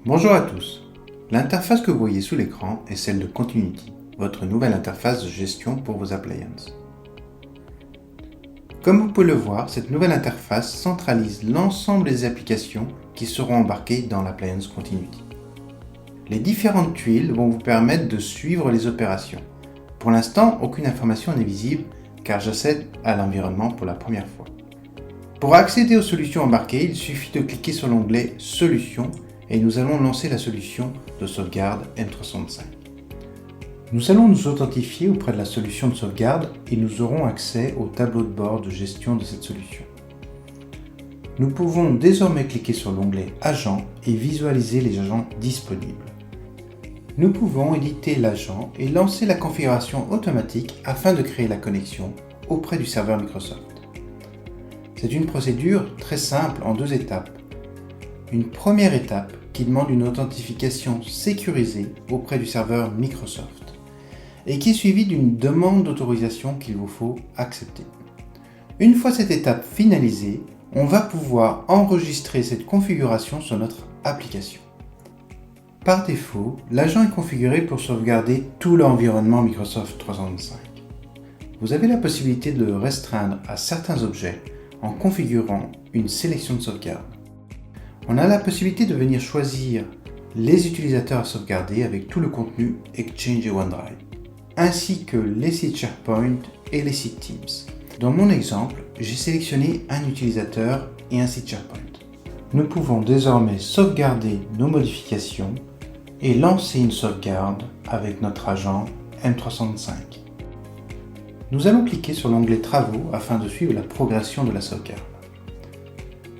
Bonjour à tous. L'interface que vous voyez sous l'écran est celle de Continuity, votre nouvelle interface de gestion pour vos appliances. Comme vous pouvez le voir, cette nouvelle interface centralise l'ensemble des applications qui seront embarquées dans l'appliance Continuity. Les différentes tuiles vont vous permettre de suivre les opérations. Pour l'instant, aucune information n'est visible car j'accède à l'environnement pour la première fois. Pour accéder aux solutions embarquées, il suffit de cliquer sur l'onglet Solutions et nous allons lancer la solution de sauvegarde M365. Nous allons nous authentifier auprès de la solution de sauvegarde et nous aurons accès au tableau de bord de gestion de cette solution. Nous pouvons désormais cliquer sur l'onglet Agents et visualiser les agents disponibles. Nous pouvons éditer l'agent et lancer la configuration automatique afin de créer la connexion auprès du serveur Microsoft. C'est une procédure très simple en deux étapes. Une première étape qui demande une authentification sécurisée auprès du serveur Microsoft et qui est suivie d'une demande d'autorisation qu'il vous faut accepter. Une fois cette étape finalisée, on va pouvoir enregistrer cette configuration sur notre application. Par défaut, l'agent est configuré pour sauvegarder tout l'environnement Microsoft 365. Vous avez la possibilité de le restreindre à certains objets en configurant une sélection de sauvegarde. On a la possibilité de venir choisir les utilisateurs à sauvegarder avec tout le contenu Exchange et OneDrive, ainsi que les sites SharePoint et les sites Teams. Dans mon exemple, j'ai sélectionné un utilisateur et un site SharePoint. Nous pouvons désormais sauvegarder nos modifications et lancer une sauvegarde avec notre agent M365. Nous allons cliquer sur l'onglet Travaux afin de suivre la progression de la sauvegarde.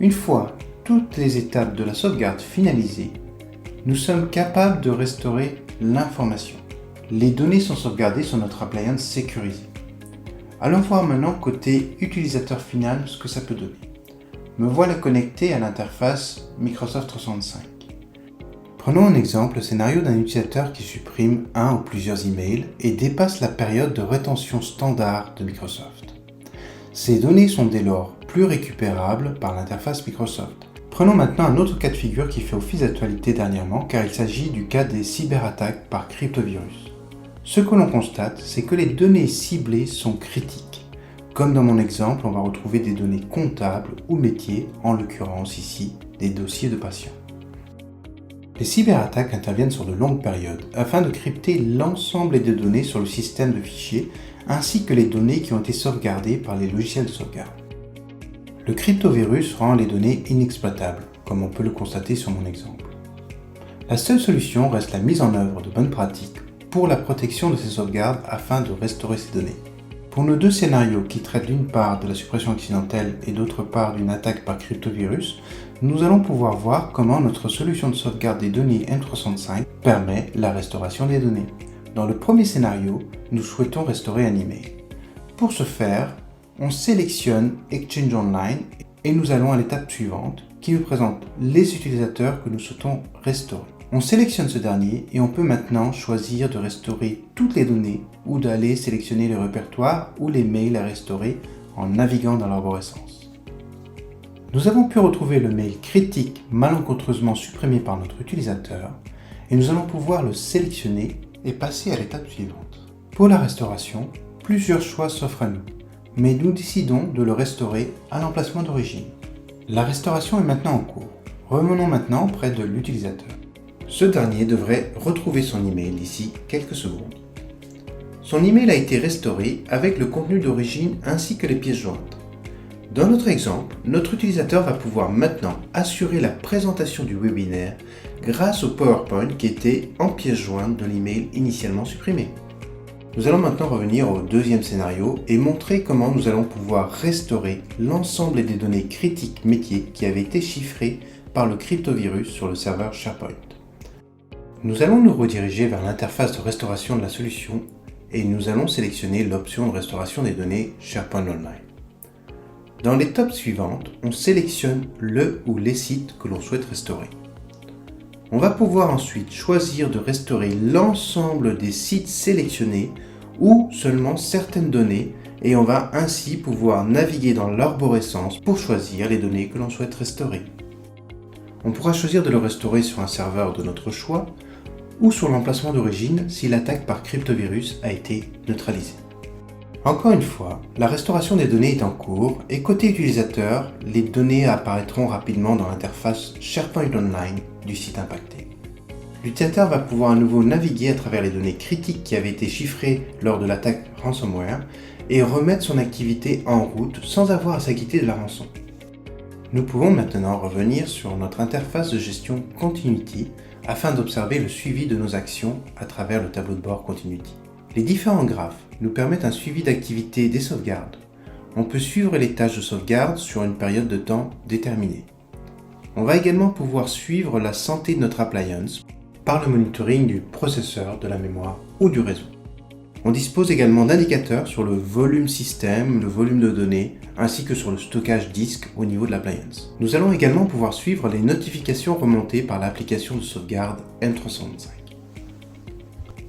Une fois toutes les étapes de la sauvegarde finalisées, nous sommes capables de restaurer l'information. Les données sont sauvegardées sur notre appliance sécurisée. Allons voir maintenant côté utilisateur final ce que ça peut donner. Me voilà connecté à l'interface Microsoft 365. Prenons en exemple le scénario d'un utilisateur qui supprime un ou plusieurs emails et dépasse la période de rétention standard de Microsoft. Ces données sont dès lors plus récupérables par l'interface Microsoft. Prenons maintenant un autre cas de figure qui fait office d'actualité dernièrement car il s'agit du cas des cyberattaques par cryptovirus. Ce que l'on constate, c'est que les données ciblées sont critiques. Comme dans mon exemple, on va retrouver des données comptables ou métiers, en l'occurrence ici, des dossiers de patients. Les cyberattaques interviennent sur de longues périodes afin de crypter l'ensemble des données sur le système de fichiers ainsi que les données qui ont été sauvegardées par les logiciels de sauvegarde. Le cryptovirus rend les données inexploitables, comme on peut le constater sur mon exemple. La seule solution reste la mise en œuvre de bonnes pratiques pour la protection de ces sauvegardes afin de restaurer ces données. Pour nos deux scénarios qui traitent d'une part de la suppression accidentelle et d'autre part d'une attaque par cryptovirus, nous allons pouvoir voir comment notre solution de sauvegarde des données M365 permet la restauration des données. Dans le premier scénario, nous souhaitons restaurer un email. Pour ce faire, on sélectionne Exchange Online et nous allons à l'étape suivante qui nous présente les utilisateurs que nous souhaitons restaurer. On sélectionne ce dernier et on peut maintenant choisir de restaurer toutes les données ou d'aller sélectionner le répertoire ou les mails à restaurer en naviguant dans l'arborescence. Nous avons pu retrouver le mail critique malencontreusement supprimé par notre utilisateur et nous allons pouvoir le sélectionner et passer à l'étape suivante. Pour la restauration, plusieurs choix s'offrent à nous, mais nous décidons de le restaurer à l'emplacement d'origine. La restauration est maintenant en cours. Revenons maintenant près de l'utilisateur. Ce dernier devrait retrouver son email d'ici quelques secondes. Son email a été restauré avec le contenu d'origine ainsi que les pièces jointes. Dans notre exemple, notre utilisateur va pouvoir maintenant assurer la présentation du webinaire grâce au PowerPoint qui était en pièce jointe de l'email initialement supprimé. Nous allons maintenant revenir au deuxième scénario et montrer comment nous allons pouvoir restaurer l'ensemble des données critiques métiers qui avaient été chiffrées par le cryptovirus sur le serveur SharePoint. Nous allons nous rediriger vers l'interface de restauration de la solution et nous allons sélectionner l'option de restauration des données SharePoint Online. Dans l'étape suivante, on sélectionne le ou les sites que l'on souhaite restaurer. On va pouvoir ensuite choisir de restaurer l'ensemble des sites sélectionnés ou seulement certaines données et on va ainsi pouvoir naviguer dans l'arborescence pour choisir les données que l'on souhaite restaurer. On pourra choisir de le restaurer sur un serveur de notre choix ou sur l'emplacement d'origine si l'attaque par cryptovirus a été neutralisée. Encore une fois, la restauration des données est en cours et côté utilisateur, les données apparaîtront rapidement dans l'interface SharePoint Online du site impacté. L'utilisateur va pouvoir à nouveau naviguer à travers les données critiques qui avaient été chiffrées lors de l'attaque ransomware et remettre son activité en route sans avoir à s'acquitter de la rançon. Nous pouvons maintenant revenir sur notre interface de gestion Continuity afin d'observer le suivi de nos actions à travers le tableau de bord Continuity. Les différents graphes nous permettent un suivi d'activité des sauvegardes. On peut suivre les tâches de sauvegarde sur une période de temps déterminée. On va également pouvoir suivre la santé de notre appliance par le monitoring du processeur, de la mémoire ou du réseau. On dispose également d'indicateurs sur le volume système, le volume de données, ainsi que sur le stockage disque au niveau de l'appliance. Nous allons également pouvoir suivre les notifications remontées par l'application de sauvegarde M365.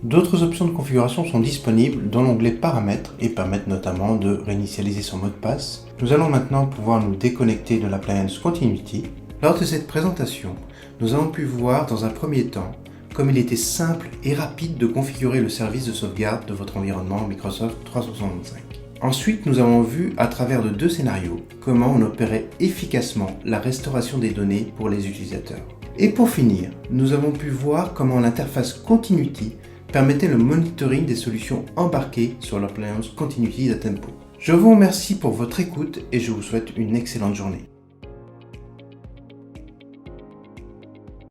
D'autres options de configuration sont disponibles dans l'onglet Paramètres et permettent notamment de réinitialiser son mot de passe. Nous allons maintenant pouvoir nous déconnecter de l'appliance Continuity. Lors de cette présentation, nous avons pu voir dans un premier temps comme il était simple et rapide de configurer le service de sauvegarde de votre environnement Microsoft 365. Ensuite, nous avons vu à travers de deux scénarios comment on opérait efficacement la restauration des données pour les utilisateurs. Et pour finir, nous avons pu voir comment l'interface Continuity permettait le monitoring des solutions embarquées sur l'appliance Continuity d'Atempo. Je vous remercie pour votre écoute et je vous souhaite une excellente journée.